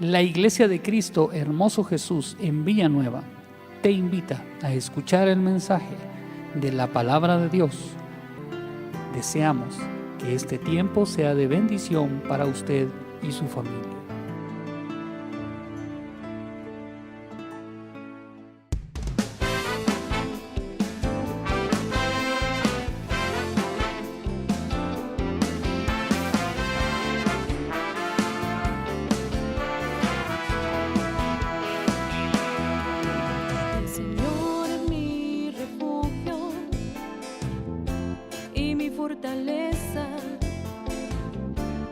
La Iglesia de Cristo Hermoso Jesús en Villanueva te invita a escuchar el mensaje de la Palabra de Dios. Deseamos que este tiempo sea de bendición para usted y su familia. El Señor es mi refugio y mi fortaleza.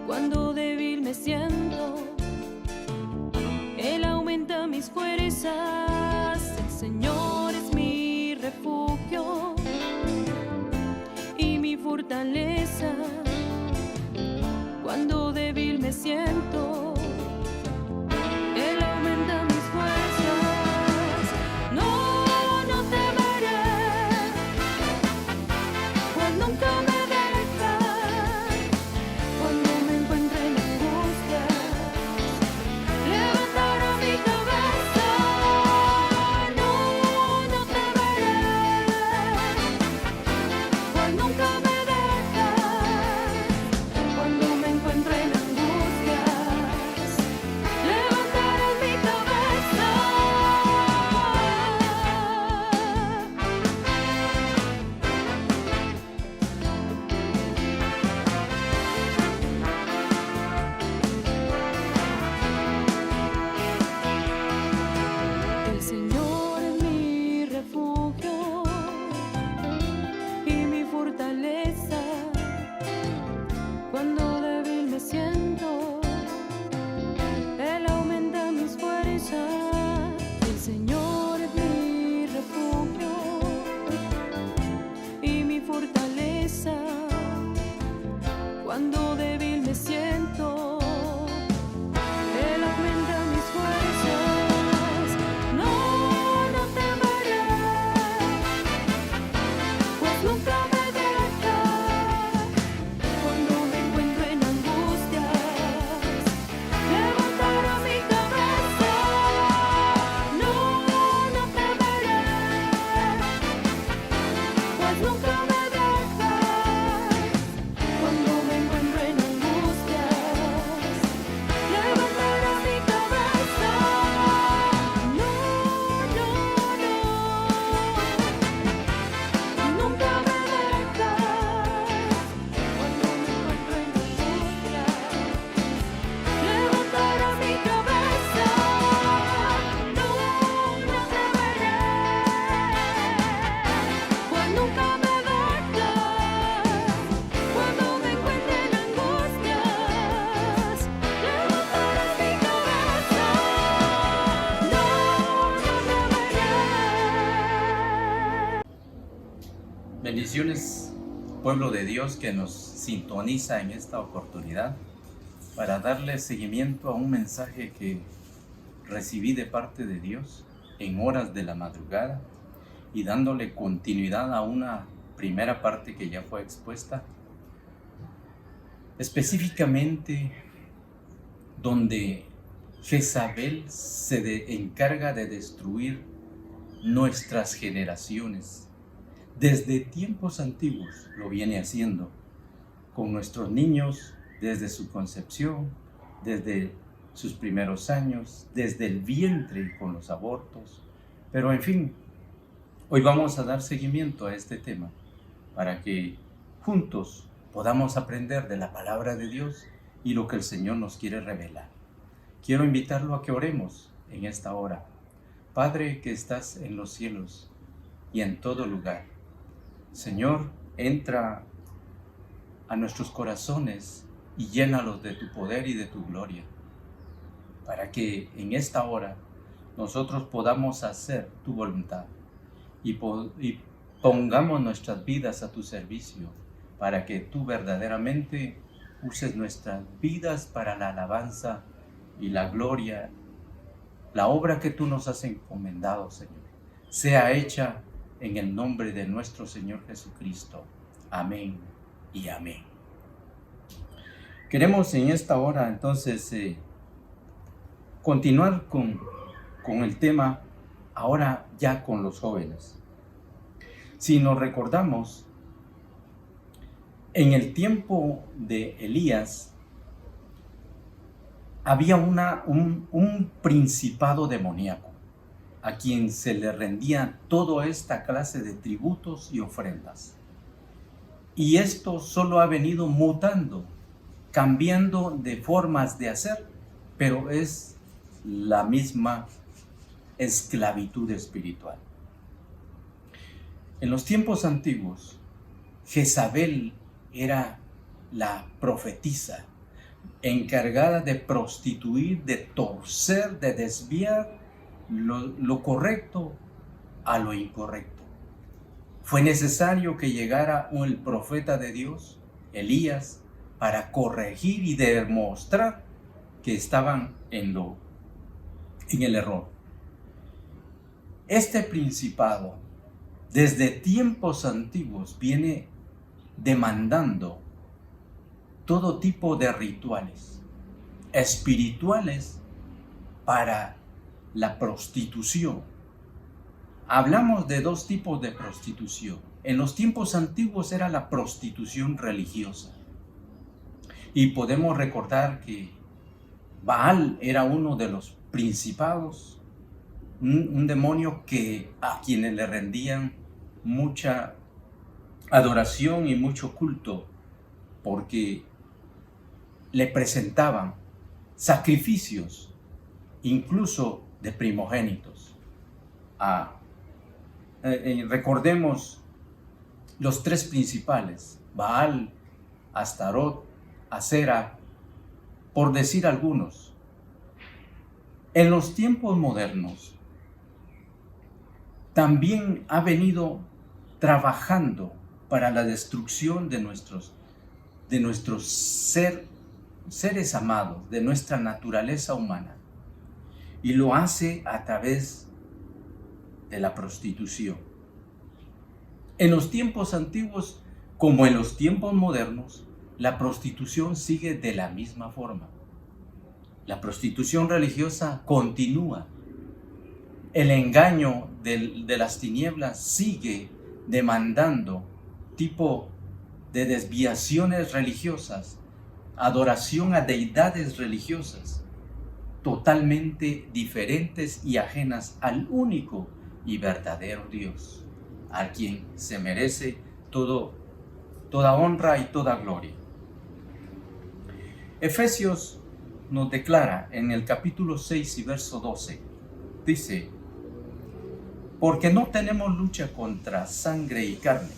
Cuando débil me siento, Él aumenta mis fuerzas. El Señor es mi refugio y mi fortaleza. Cuando débil me siento, Él aumenta mis fuerzas. No temeré, pues nunca me deja. Cuando me encuentre en angustia, levantará mi cabeza. No temeré, pues nunca me deja. Cuando me encuentre en angustias, levantaré mi cabeza. El Señor es mi refugio y mi fortaleza. Cuando débil me siento, Él aumenta mis fuerzas. El Señor es mi refugio y mi fortaleza. Cuando débil me siento, Él aumenta mis fuerzas. No temeré, pues nunca me deja. Cuando me encuentro en angustias, levantará mi cabeza. No temeré, pues nunca me deja. Cuando me encuentro en angustias, levantará mi cabeza. No, nunca me deja. Cuando me encuentro en angustias, levantará mi cabeza. No temeré, pues nunca me deja. Cuando me encuentre en angustias, levantará mi cabeza. No temeré. Bendiciones, pueblo de Dios que nos sintoniza en esta oportunidad para darle seguimiento a un mensaje que recibí de parte de Dios en horas de la madrugada y dándole continuidad a una primera parte que ya fue expuesta, específicamente donde Jezabel se encarga de destruir nuestras generaciones. Desde tiempos antiguos lo viene haciendo con nuestros niños desde su concepción, desde sus primeros años, desde el vientre con los abortos. Pero en fin, hoy vamos a dar seguimiento a este tema para que juntos podamos aprender de la palabra de Dios y lo que el Señor nos quiere revelar. Quiero invitarlo a que oremos en esta hora. Padre que estás en los cielos y en todo lugar, Señor, entra a nuestros corazones y llénalos de tu poder y de tu gloria, para que en esta hora nosotros podamos hacer tu voluntad y pongamos nuestras vidas a tu servicio, para que tú verdaderamente uses nuestras vidas para la alabanza y la gloria. La obra que tú nos has encomendado, Señor, sea hecha en el nombre de nuestro Señor Jesucristo. Amén y amén. Queremos en esta hora entonces continuar con el tema, ahora ya con los jóvenes. Si nos recordamos, en el tiempo de Elías había un principado demoníaco a quien se le rendía toda esta clase de tributos y ofrendas. Y esto solo ha venido mutando, cambiando de formas de hacer, pero es la misma esclavitud espiritual. En los tiempos antiguos, Jezabel era la profetisa encargada de prostituir, de torcer, de desviar lo correcto a lo incorrecto. Fue necesario que llegara el profeta de Dios, Elías, para corregir y demostrar que estaban en el error. Este principado, desde tiempos antiguos, viene demandando todo tipo de rituales espirituales para la prostitución. Hablamos de dos tipos de prostitución. En los tiempos antiguos era la prostitución religiosa. Y podemos recordar que Baal era uno de los principados, un demonio a quienes le rendían mucha adoración y mucho culto, porque le presentaban sacrificios, incluso de primogénitos. Recordemos los tres principales: Baal, Astarot, Asera, por decir algunos. En los tiempos modernos también ha venido trabajando para la destrucción de nuestros seres amados, de nuestra naturaleza humana, y lo hace a través de la prostitución. En los tiempos antiguos, como en los tiempos modernos, la prostitución sigue de la misma forma. La prostitución religiosa continúa. El engaño de las tinieblas sigue demandando tipo de desviaciones religiosas, adoración a deidades religiosas, totalmente diferentes y ajenas al único y verdadero Dios, a quien se merece toda honra y toda gloria. Efesios nos declara en el capítulo 6 y verso 12, dice: porque no tenemos lucha contra sangre y carne,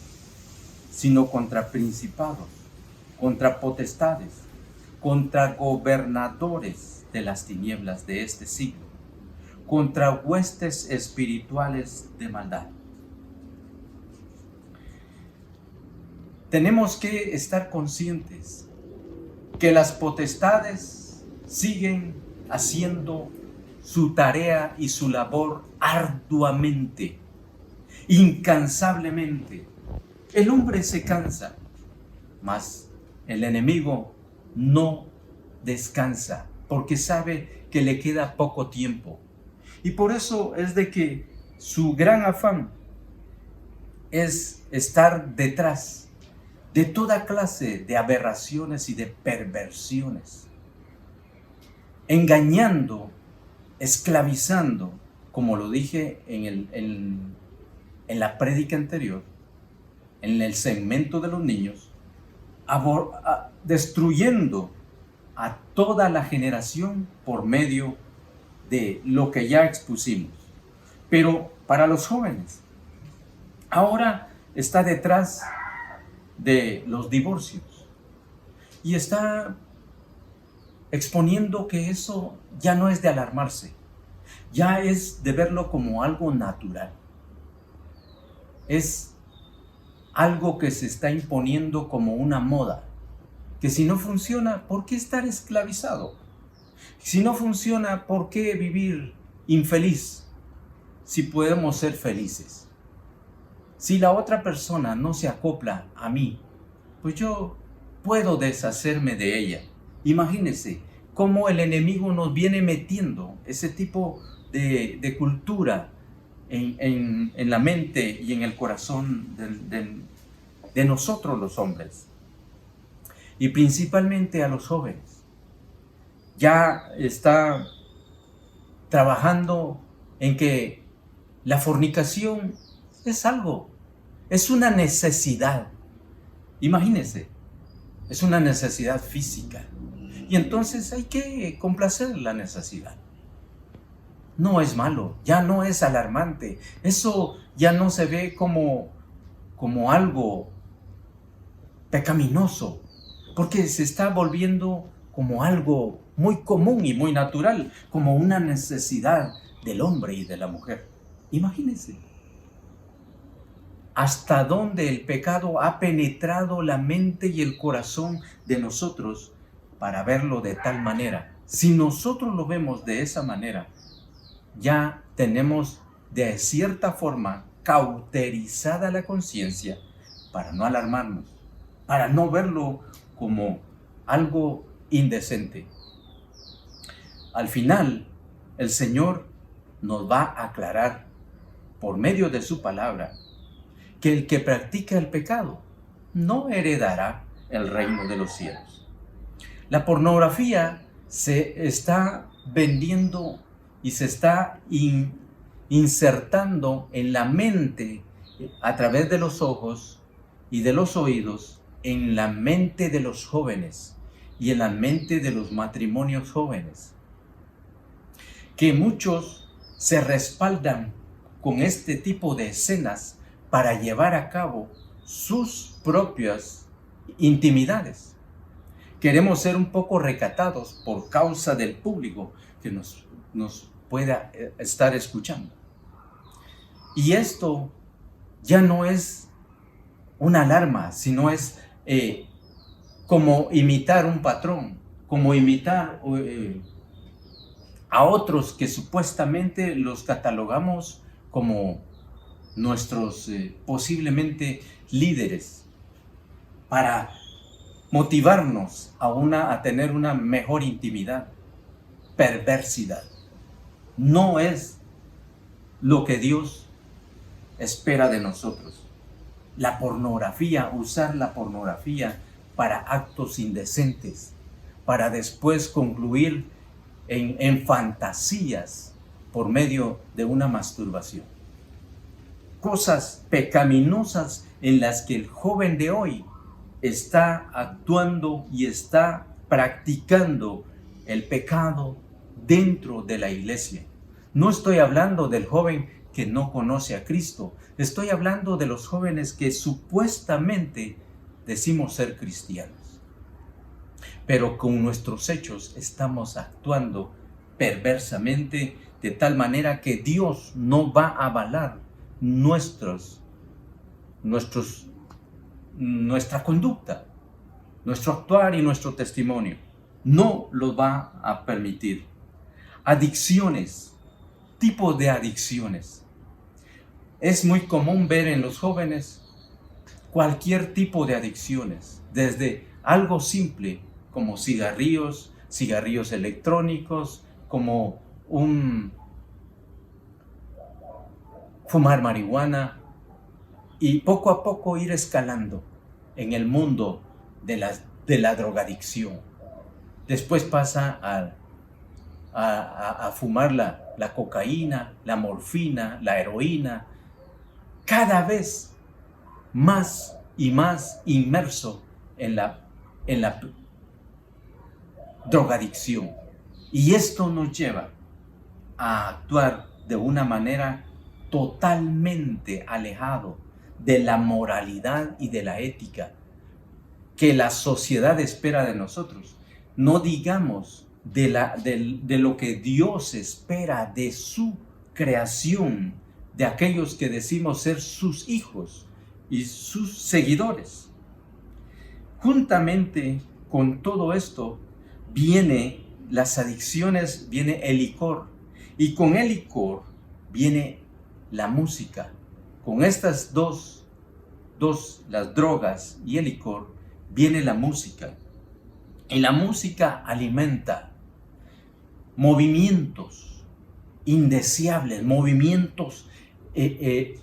sino contra principados, contra potestades, contra gobernadores de las tinieblas de este siglo, contra huestes espirituales de maldad. Tenemos que estar conscientes que las potestades siguen haciendo su tarea y su labor arduamente, incansablemente. El hombre se cansa, mas el enemigo no descansa, porque sabe que le queda poco tiempo. Y por eso es de que su gran afán es estar detrás de toda clase de aberraciones y de perversiones, engañando, esclavizando, como lo dije en la prédica anterior, en el segmento de los niños, destruyendo a toda la generación por medio de lo que ya expusimos. Pero para los jóvenes, ahora está detrás de los divorcios y está exponiendo que eso ya no es de alarmarse, ya es de verlo como algo natural. Es algo que se está imponiendo como una moda, que si no funciona, ¿por qué estar esclavizado? Si no funciona, ¿por qué vivir infeliz si podemos ser felices? Si la otra persona no se acopla a mí, pues yo puedo deshacerme de ella. Imagínense cómo el enemigo nos viene metiendo ese tipo de cultura en la mente y en el corazón de nosotros los hombres, y principalmente a los jóvenes. Ya está trabajando en que la fornicación es una necesidad. Imagínense, es una necesidad física. Y entonces hay que complacer la necesidad. No es malo, ya no es alarmante. Eso ya no se ve como algo pecaminoso, porque se está volviendo como algo muy común y muy natural, como una necesidad del hombre y de la mujer. Imagínense hasta dónde el pecado ha penetrado la mente y el corazón de nosotros para verlo de tal manera. Si nosotros lo vemos de esa manera, ya tenemos de cierta forma cauterizada la conciencia para no alarmarnos, para no verlo como algo indecente. Al final, el Señor nos va a aclarar por medio de su palabra que el que practica el pecado no heredará el reino de los cielos. La pornografía se está vendiendo y se está insertando en la mente a través de los ojos y de los oídos, en la mente de los jóvenes y en la mente de los matrimonios jóvenes, que muchos se respaldan con este tipo de escenas para llevar a cabo sus propias intimidades. Queremos ser un poco recatados por causa del público que nos pueda estar escuchando. Y esto ya no es una alarma, sino es como imitar un patrón, como imitar a otros que supuestamente los catalogamos como nuestros posiblemente líderes, para motivarnos a tener una mejor intimidad. Perversidad. No es lo que Dios espera de nosotros. La pornografía, usar la pornografía para actos indecentes, para después concluir en fantasías por medio de una masturbación. Cosas pecaminosas en las que el joven de hoy está actuando y está practicando el pecado dentro de la iglesia. No estoy hablando del joven que no conoce a Cristo, estoy hablando de los jóvenes que supuestamente decimos ser cristianos, pero con nuestros hechos estamos actuando perversamente, de tal manera que Dios no va a avalar nuestra conducta, nuestro actuar y nuestro testimonio. No lo va a permitir. Adicciones, tipo de adicciones. Es muy común ver en los jóvenes cualquier tipo de adicciones, desde algo simple como cigarrillos electrónicos, como fumar marihuana, y poco a poco ir escalando en el mundo de la drogadicción. Después pasa a fumar la cocaína, la morfina, la heroína, cada vez más y más inmerso en la drogadicción. Y esto nos lleva a actuar de una manera totalmente alejado de la moralidad y de la ética que la sociedad espera de nosotros. No digamos de lo que Dios espera de su creación, de aquellos que decimos ser sus hijos y sus seguidores. Juntamente con todo esto viene las adicciones, viene el licor, y con el licor viene la música. Con estas dos, las drogas y el licor, viene la música. Y la música alimenta movimientos indeseables, movimientos que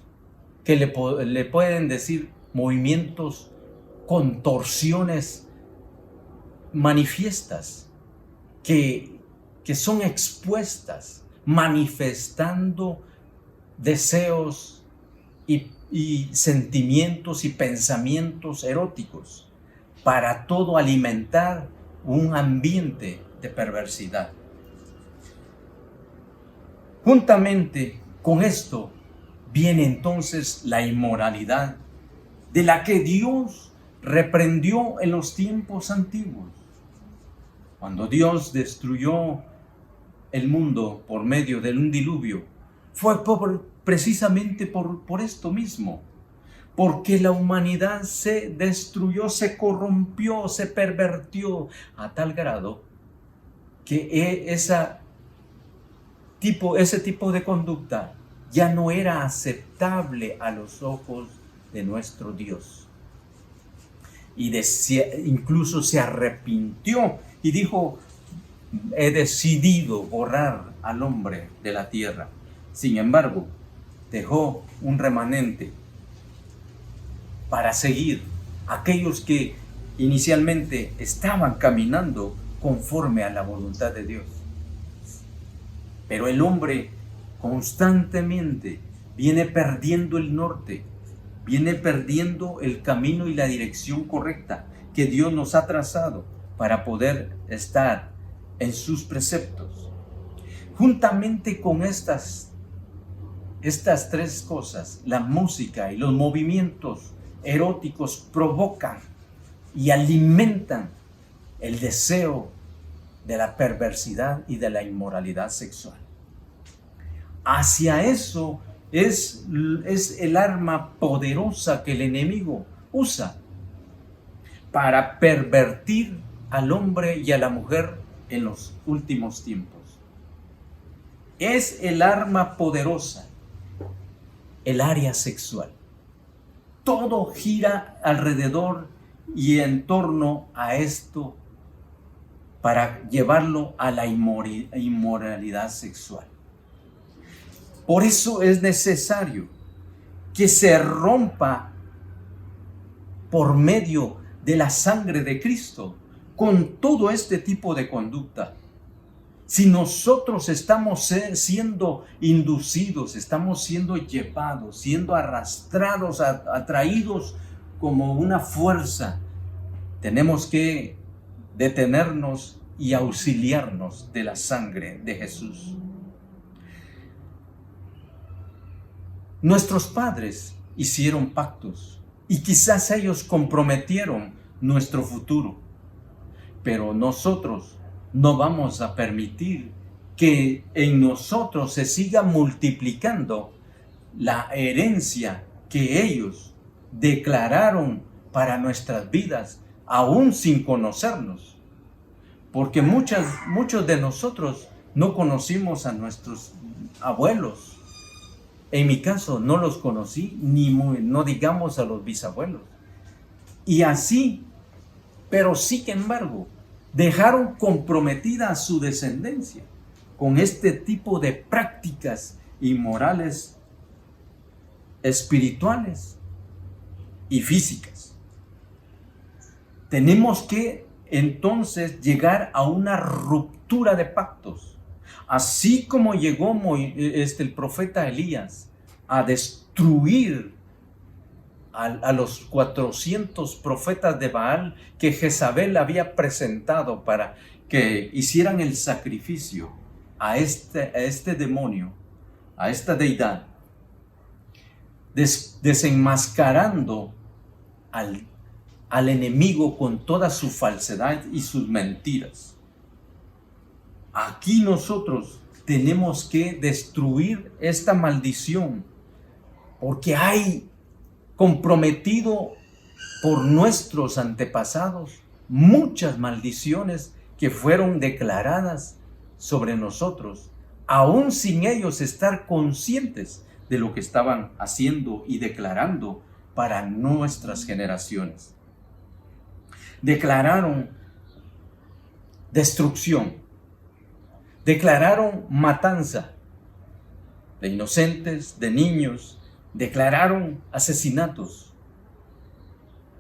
le pueden decir movimientos, contorsiones manifiestas que son expuestas, manifestando deseos y sentimientos y pensamientos eróticos, para todo alimentar un ambiente de perversidad. Juntamente con esto viene entonces la inmoralidad, de la que Dios reprendió en los tiempos antiguos. Cuando Dios destruyó el mundo por medio de un diluvio, fue precisamente por esto mismo, porque la humanidad se destruyó, se corrompió, se pervertió a tal grado que ese tipo de conducta ya no era aceptable a los ojos de nuestro Dios. Y incluso se arrepintió y dijo: he decidido borrar al hombre de la tierra. Sin embargo, dejó un remanente para seguir aquellos que inicialmente estaban caminando conforme a la voluntad de Dios. Pero el hombre constantemente viene perdiendo el norte, viene perdiendo el camino y la dirección correcta que Dios nos ha trazado para poder estar en sus preceptos. Juntamente con estas tres cosas, la música y los movimientos eróticos provocan y alimentan el deseo de la perversidad y de la inmoralidad sexual. Hacia eso es el arma poderosa que el enemigo usa para pervertir al hombre y a la mujer en los últimos tiempos. Es el arma poderosa, el área sexual. Todo gira alrededor y en torno a esto para llevarlo a la inmoralidad sexual. Por eso es necesario que se rompa por medio de la sangre de Cristo con todo este tipo de conducta. Si nosotros estamos siendo inducidos, estamos siendo llevados, siendo arrastrados, atraídos como una fuerza, tenemos que detenernos y auxiliarnos de la sangre de Jesús. Nuestros padres hicieron pactos y quizás ellos comprometieron nuestro futuro, pero nosotros no vamos a permitir que en nosotros se siga multiplicando la herencia que ellos declararon para nuestras vidas, aún sin conocernos. Porque muchos de nosotros no conocimos a nuestros abuelos. En mi caso no los conocí, no digamos a los bisabuelos. Y así, pero sin embargo, dejaron comprometida a su descendencia con este tipo de prácticas inmorales, espirituales y físicas. Tenemos que entonces llegar a una ruptura de pactos, así como llegó el profeta Elías a destruir a los 400 profetas de Baal que Jezabel había presentado para que hicieran el sacrificio a este demonio, a esta deidad, desenmascarando al enemigo con toda su falsedad y sus mentiras. Aquí nosotros tenemos que destruir esta maldición, porque hay comprometido por nuestros antepasados muchas maldiciones que fueron declaradas sobre nosotros, aún sin ellos estar conscientes de lo que estaban haciendo y declarando para nuestras generaciones. Declararon destrucción, declararon matanza de inocentes, de niños, declararon asesinatos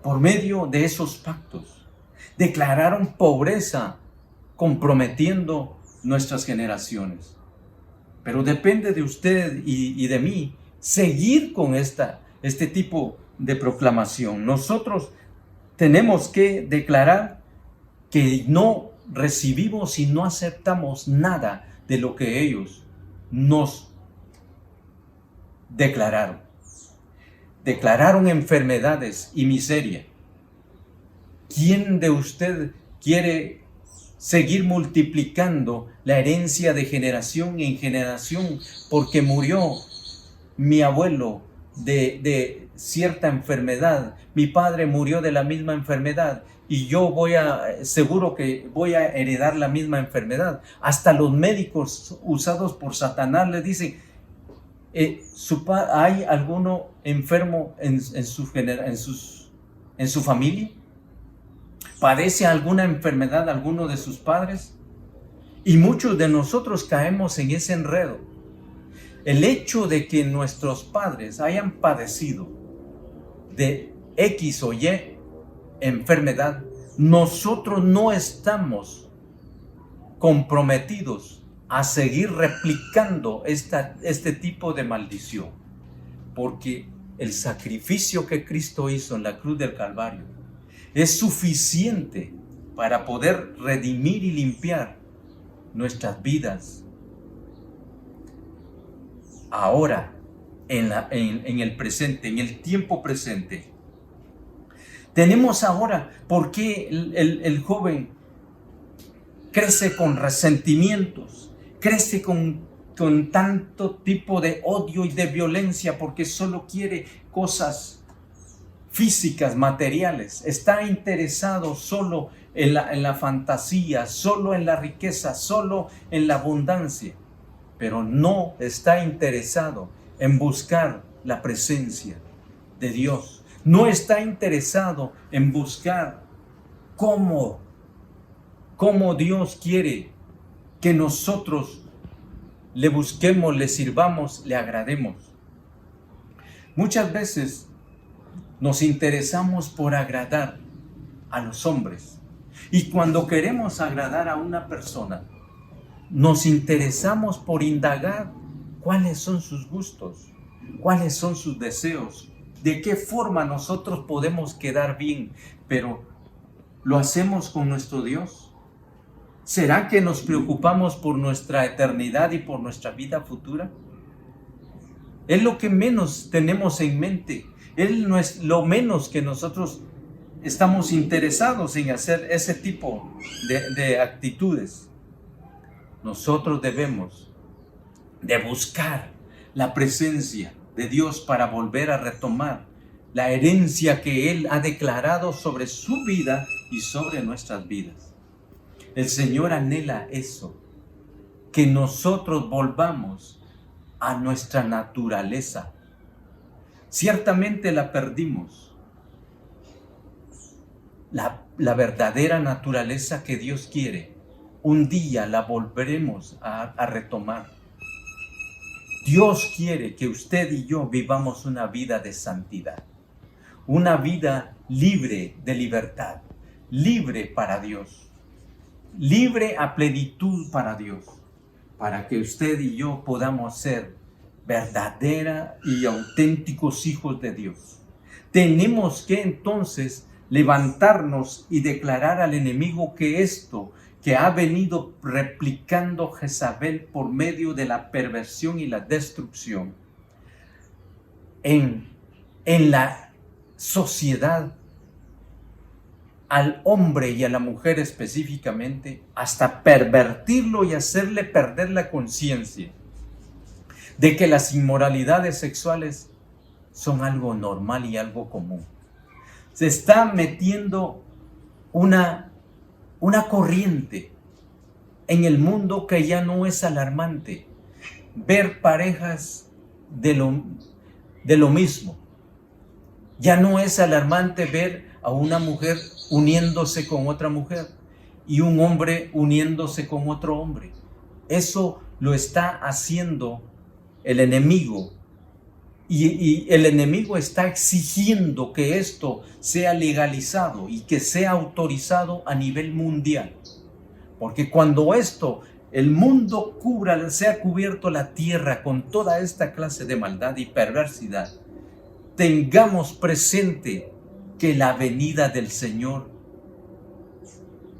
por medio de esos pactos, declararon pobreza comprometiendo nuestras generaciones. Pero depende de usted y de mí seguir con este tipo de proclamación. Nosotros tenemos que declarar que no recibimos y no aceptamos nada de lo que ellos nos declararon. Declararon enfermedades y miseria. ¿Quién de usted quiere seguir multiplicando la herencia de generación en generación porque murió mi abuelo de cierta enfermedad, mi padre murió de la misma enfermedad y yo seguro que voy a heredar la misma enfermedad? Hasta los médicos usados por Satanás le dicen, ¿hay alguno enfermo en su familia? ¿Padece alguna enfermedad alguno de sus padres? Y muchos de nosotros caemos en ese enredo. El hecho de que nuestros padres hayan padecido de X o Y enfermedad, nosotros no estamos comprometidos a seguir replicando este tipo de maldición, porque el sacrificio que Cristo hizo en la cruz del Calvario es suficiente para poder redimir y limpiar nuestras vidas ahora, en el presente, en el tiempo presente. Tenemos ahora, ¿por qué el joven crece con resentimientos? Crece con tanto tipo de odio y de violencia porque solo quiere cosas físicas, materiales. Está interesado solo en la fantasía, solo en la riqueza, solo en la abundancia, pero no está interesado en buscar la presencia de Dios. No está interesado en buscar cómo Dios quiere que nosotros le busquemos, le sirvamos, le agrademos. Muchas veces nos interesamos por agradar a los hombres. Y cuando queremos agradar a una persona, nos interesamos por indagar cuáles son sus gustos, cuáles son sus deseos, de qué forma nosotros podemos quedar bien. Pero ¿lo hacemos con nuestro Dios? ¿Será que nos preocupamos por nuestra eternidad y por nuestra vida futura? Es lo que menos tenemos en mente. Él no es lo menos que nosotros estamos interesados en hacer ese tipo de actitudes. Nosotros debemos de buscar la presencia de Dios para volver a retomar la herencia que Él ha declarado sobre su vida y sobre nuestras vidas. El Señor anhela eso, que nosotros volvamos a nuestra naturaleza. Ciertamente la perdimos. La verdadera naturaleza que Dios quiere, un día la volveremos a retomar. Dios quiere que usted y yo vivamos una vida de santidad, una vida libre de libertad, libre para Dios, libre a plenitud para Dios, para que usted y yo podamos ser verdadera y auténticos hijos de Dios. Tenemos que entonces levantarnos y declarar al enemigo que esto que ha venido replicando Jezabel por medio de la perversión y la destrucción en la sociedad, al hombre y a la mujer específicamente, hasta pervertirlo y hacerle perder la conciencia de que las inmoralidades sexuales son algo normal y algo común. Se está metiendo una corriente en el mundo que ya no es alarmante. Ver parejas de lo mismo. Ya no es alarmante ver a una mujer uniéndose con otra mujer y un hombre uniéndose con otro hombre. Eso lo está haciendo el enemigo. Y el enemigo está exigiendo que esto sea legalizado y que sea autorizado a nivel mundial. Porque cuando el mundo sea cubierto la tierra con toda esta clase de maldad y perversidad, tengamos presente que la venida del Señor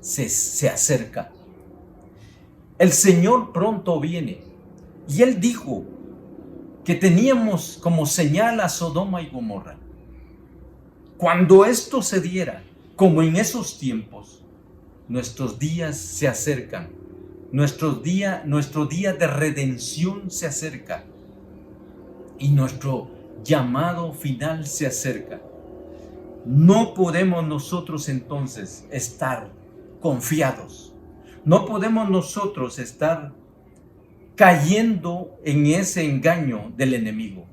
se acerca. El Señor pronto viene. Y Él dijo que teníamos como señal a Sodoma y Gomorra. Cuando esto se diera, como en esos tiempos, nuestros días se acercan. Nuestro día de redención se acerca. Y nuestro llamado final se acerca. No podemos nosotros entonces estar confiados. No podemos nosotros estar cayendo en ese engaño del enemigo.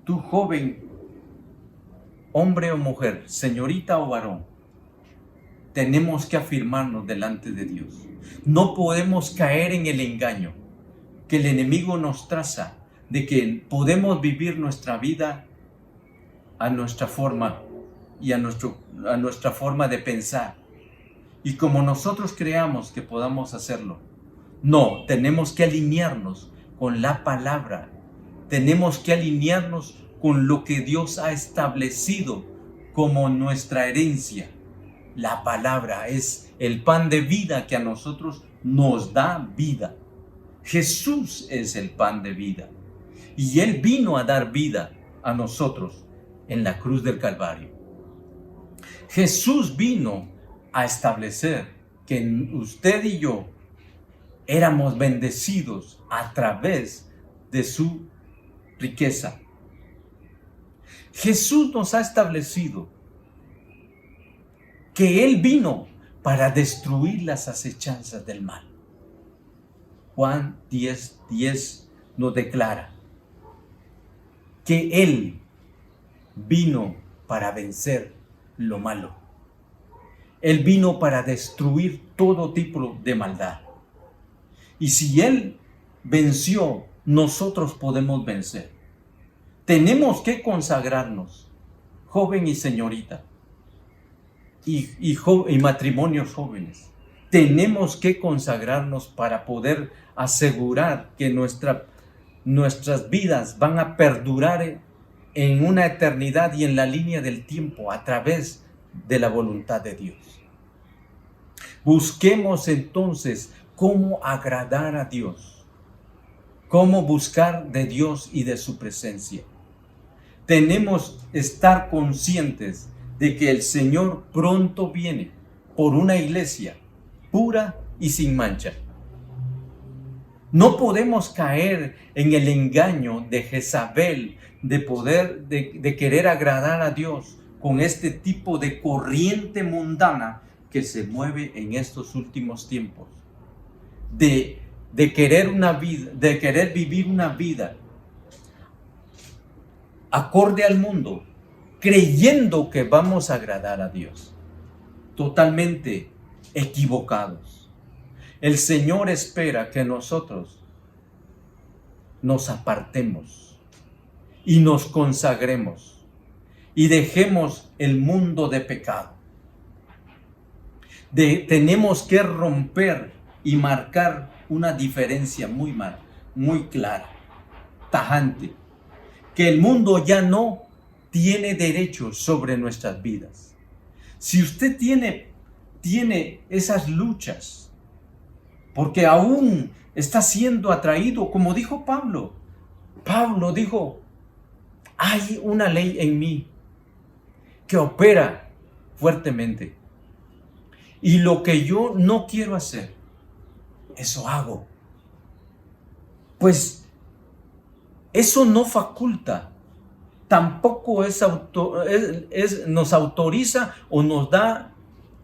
Tú, joven, hombre o mujer, señorita o varón, tenemos que afirmarnos delante de Dios. No podemos caer en el engaño que el enemigo nos traza de que podemos vivir nuestra vida a nuestra forma y a nuestra forma de pensar. Y como nosotros creamos que podamos hacerlo. No, tenemos que alinearnos con la palabra. Tenemos que alinearnos con lo que Dios ha establecido como nuestra herencia. La palabra es el pan de vida que a nosotros nos da vida. Jesús es el pan de vida. Y Él vino a dar vida a nosotros en la cruz del Calvario. Jesús vino a establecer que usted y yo éramos bendecidos a través de su riqueza. Jesús nos ha establecido que Él vino para destruir las acechanzas del mal. Juan 10:10 nos declara que Él vino para vencer lo malo. Él vino para destruir todo tipo de maldad. Y si Él venció, nosotros podemos vencer. Tenemos que consagrarnos, joven y señorita, y matrimonios jóvenes. Tenemos que consagrarnos para poder asegurar que nuestras vidas van a perdurar en una eternidad y en la línea del tiempo a través de la voluntad de Dios. Busquemos entonces cómo agradar a Dios, cómo buscar de Dios y de su presencia. Tenemos que estar conscientes de que el Señor pronto viene por una iglesia pura y sin mancha. No podemos caer en el engaño de Jezabel de querer agradar a Dios con este tipo de corriente mundana que se mueve en estos últimos tiempos. De querer vivir una vida acorde al mundo, creyendo que vamos a agradar a Dios. Totalmente equivocados. El Señor espera que nosotros nos apartemos y nos consagremos y dejemos el mundo de pecado. Tenemos que romper y marcar una diferencia muy clara, tajante, que el mundo ya no tiene derecho sobre nuestras vidas. Si usted tiene esas luchas, porque aún está siendo atraído, como dijo Pablo. Pablo dijo, hay una ley en mí que opera fuertemente. Y lo que yo no quiero hacer, eso hago. Pues eso no faculta, tampoco nos autoriza o nos da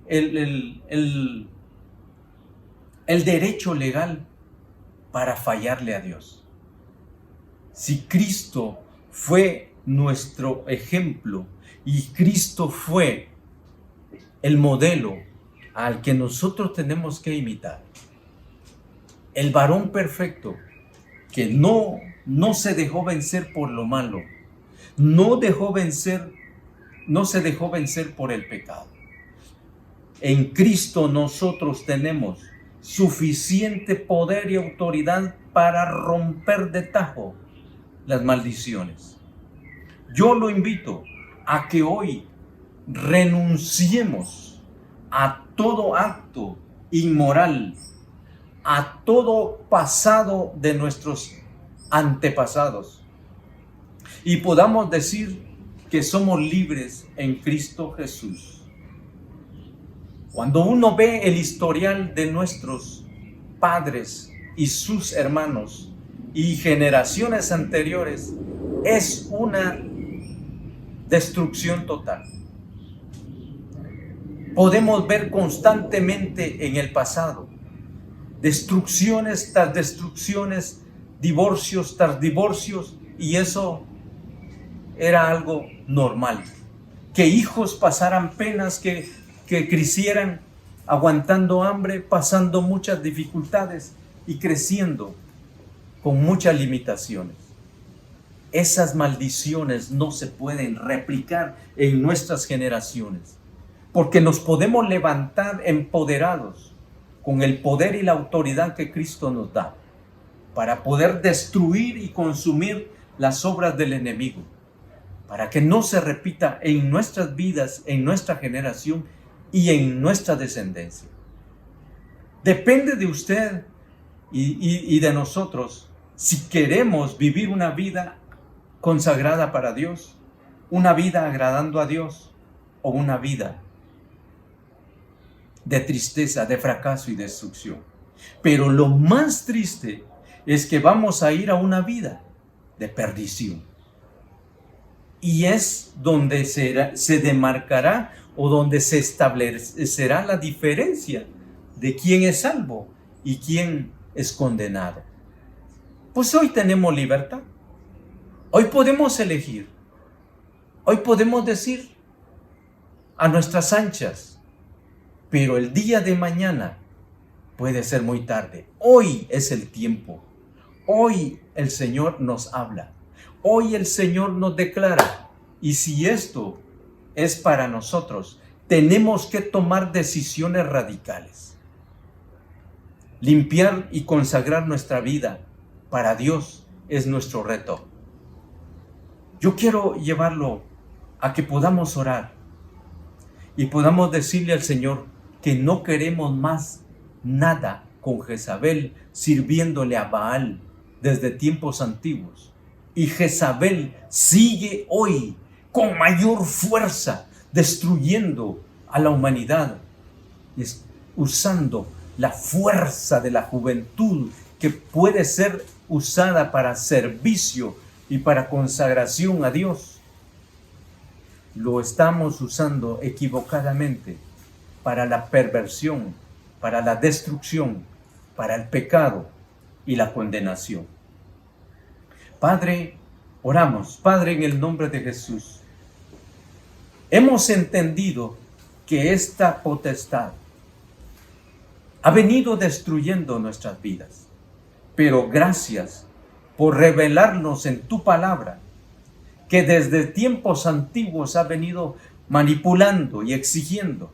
el derecho legal para fallarle a Dios. Si Cristo fue nuestro ejemplo y Cristo fue el modelo al que nosotros tenemos que imitar, el varón perfecto que no se dejó vencer por lo malo, no se dejó vencer por el pecado. En Cristo nosotros tenemos suficiente poder y autoridad para romper de tajo las maldiciones. Yo lo invito a que hoy renunciemos a todo acto inmoral, a todo pasado de nuestros antepasados y podamos decir que somos libres en Cristo Jesús. Cuando uno ve el historial de nuestros padres y sus hermanos y generaciones anteriores, es una destrucción total. Podemos ver constantemente en el pasado destrucciones tras destrucciones, divorcios tras divorcios, y eso era algo normal. Que hijos pasaran penas, que crecieran aguantando hambre, pasando muchas dificultades y creciendo con muchas limitaciones. Esas maldiciones no se pueden replicar en nuestras generaciones, porque nos podemos levantar empoderados con el poder y la autoridad que Cristo nos da para poder destruir y consumir las obras del enemigo, para que no se repita en nuestras vidas, en nuestra generación y en nuestra descendencia. Depende de usted y de nosotros si queremos vivir una vida consagrada para Dios, una vida agradando a Dios o una vida de tristeza, de fracaso y destrucción. Pero lo más triste es que vamos a ir a una vida de perdición. Y es donde se demarcará o donde se establecerá la diferencia de quién es salvo y quién es condenado. Pues hoy tenemos libertad. Hoy podemos elegir. Hoy podemos decir a nuestras anchas, pero el día de mañana puede ser muy tarde. Hoy es el tiempo. Hoy el Señor nos habla. Hoy el Señor nos declara. Y si esto es para nosotros, tenemos que tomar decisiones radicales. Limpiar y consagrar nuestra vida para Dios es nuestro reto. Yo quiero llevarlo a que podamos orar y podamos decirle al Señor que no queremos más nada con Jezabel sirviéndole a Baal desde tiempos antiguos. Y Jezabel sigue hoy con mayor fuerza destruyendo a la humanidad, usando la fuerza de la juventud que puede ser usada para servicio y para consagración a Dios. Lo estamos usando equivocadamente para la perversión, para la destrucción, para el pecado y la condenación. Padre, oramos, Padre, en el nombre de Jesús. Hemos entendido que esta potestad ha venido destruyendo nuestras vidas, pero gracias por revelarnos en tu palabra que desde tiempos antiguos ha venido manipulando y exigiendo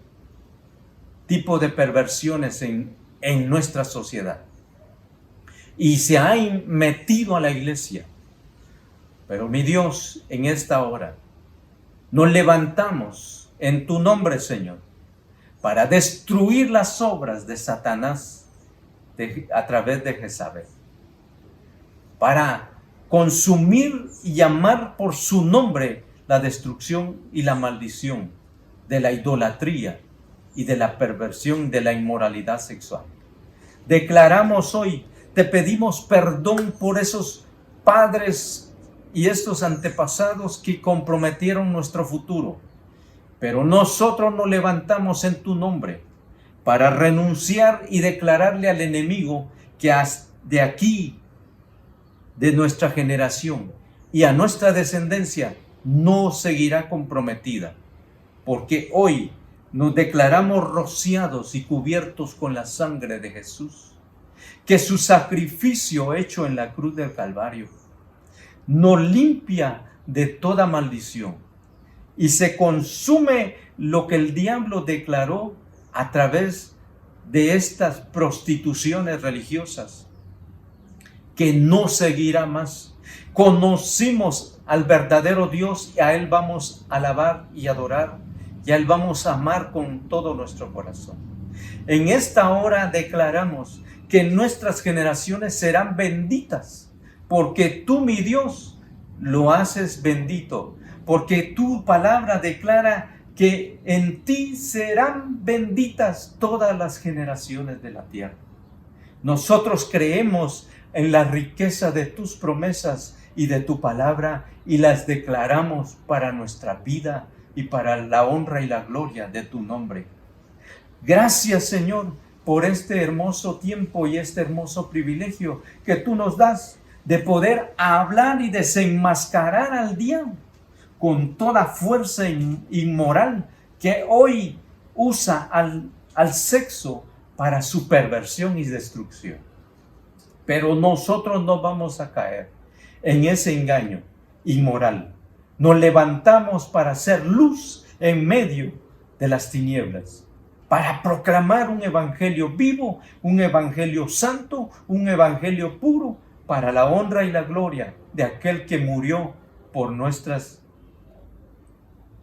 tipo de perversiones en nuestra sociedad. Y se ha metido a la iglesia. Pero mi Dios, en esta hora, nos levantamos en tu nombre, Señor, para destruir las obras de Satanás a través de Jezabel, para consumir y llamar por su nombre la destrucción y la maldición de la idolatría y de la perversión de la inmoralidad sexual. Declaramos hoy, te pedimos perdón por esos padres y estos antepasados que comprometieron nuestro futuro. Pero nosotros nos levantamos en tu nombre para renunciar y declararle al enemigo que de aquí, de nuestra generación y a nuestra descendencia, no seguirá comprometida. Porque hoy nos declaramos rociados y cubiertos con la sangre de Jesús. que su sacrificio hecho en la cruz del Calvario nos limpia de toda maldición y se consume lo que el diablo declaró a través de estas prostituciones religiosas, que no seguirá más. Conocimos al verdadero Dios y a Él vamos a alabar y adorar, y a Él vamos a amar con todo nuestro corazón. En esta hora declaramos que nuestras generaciones serán benditas, porque tú, mi Dios, lo haces bendito, porque tu palabra declara que en ti serán benditas todas las generaciones de la tierra. Nosotros creemos en la riqueza de tus promesas y de tu palabra y las declaramos para nuestra vida y para la honra y la gloria de tu nombre. Gracias, Señor, por este hermoso tiempo y este hermoso privilegio que tú nos das de poder hablar y desenmascarar al diablo con toda fuerza inmoral que hoy usa al sexo para su perversión y destrucción. Pero nosotros no vamos a caer en ese engaño inmoral. Nos levantamos para hacer luz en medio de las tinieblas, para proclamar un evangelio vivo, un evangelio santo, un evangelio puro, para la honra y la gloria de aquel que murió por nuestras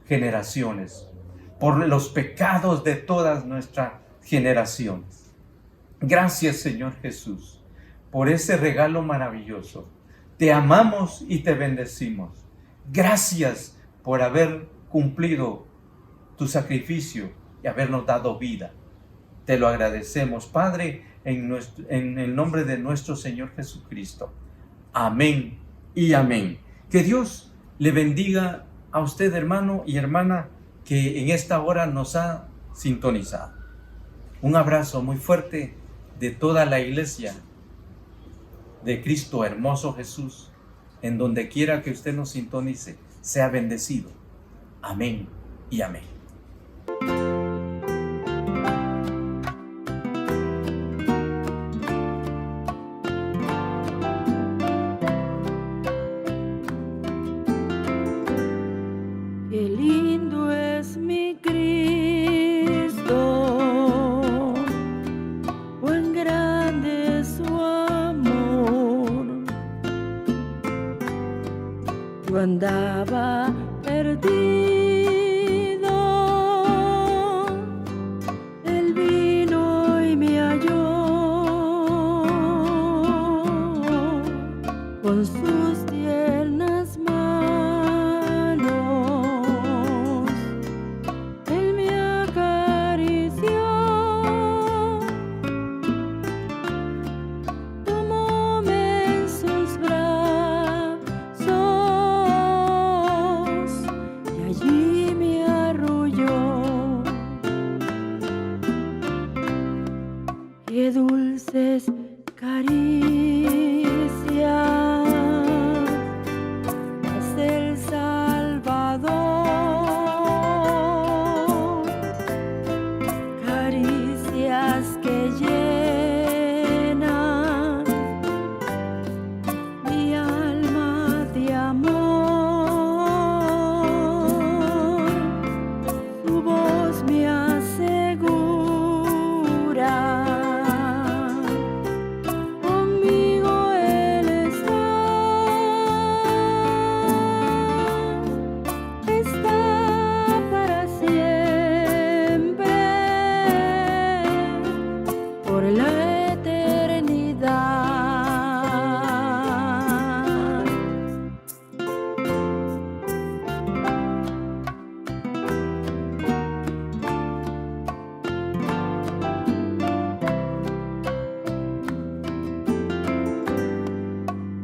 generaciones, por los pecados de todas nuestras generaciones. Gracias, Señor Jesús, por ese regalo maravilloso. Te amamos y te bendecimos. Gracias por haber cumplido tu sacrificio y habernos dado vida. Te lo agradecemos, Padre, en el nombre de nuestro Señor Jesucristo. Amén y amén. Que Dios le bendiga a usted, hermano y hermana, que en esta hora nos ha sintonizado. Un abrazo muy fuerte de toda la iglesia de Cristo hermoso Jesús, en donde quiera que usted nos sintonice. Sea bendecido. Amén y amén. Qué lindo es mi Cristo, cuán grande es su amor. Yo andaba perdido, Él vino y me halló, con sus tiernas manos Él me acarició, tomóme en sus brazos y allí me arrulló. Qué dulces caricias hace el Salvador, caricias que llenan mi alma de amor. Su voz me asegura, conmigo Él está para siempre, por la eternidad.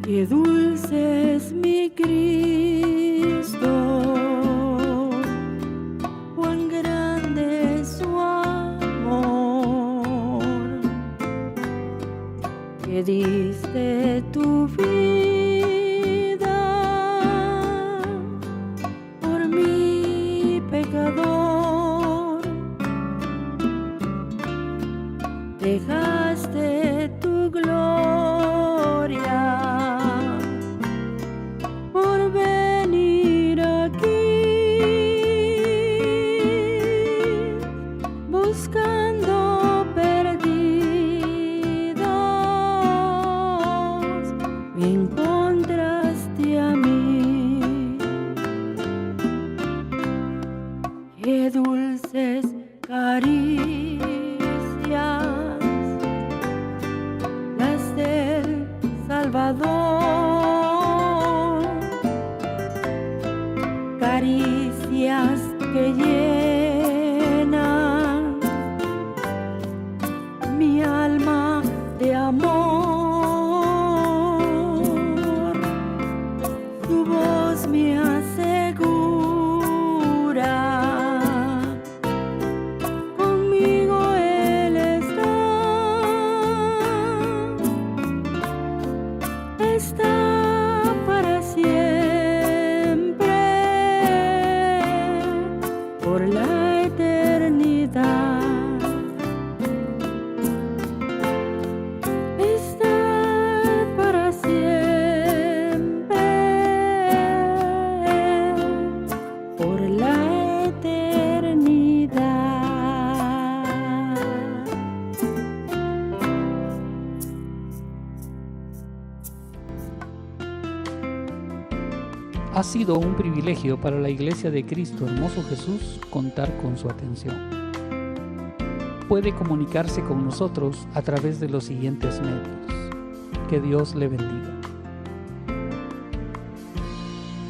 Qué dulce es mi Cristo, cuán grande es su amor, que diste tu vida por mi pecador, dejaste tu me encontraste a mí. Qué dulces caricias las del Salvador, caricias que llenan mi alma de amor. Tu voz me asegura, conmigo Él está para siempre, por la eternidad. Para siempre, por la eternidad. Ha sido un privilegio para la Iglesia de Cristo Hermoso Jesús contar con su atención. Puede comunicarse con nosotros a través de los siguientes medios. Que Dios le bendiga.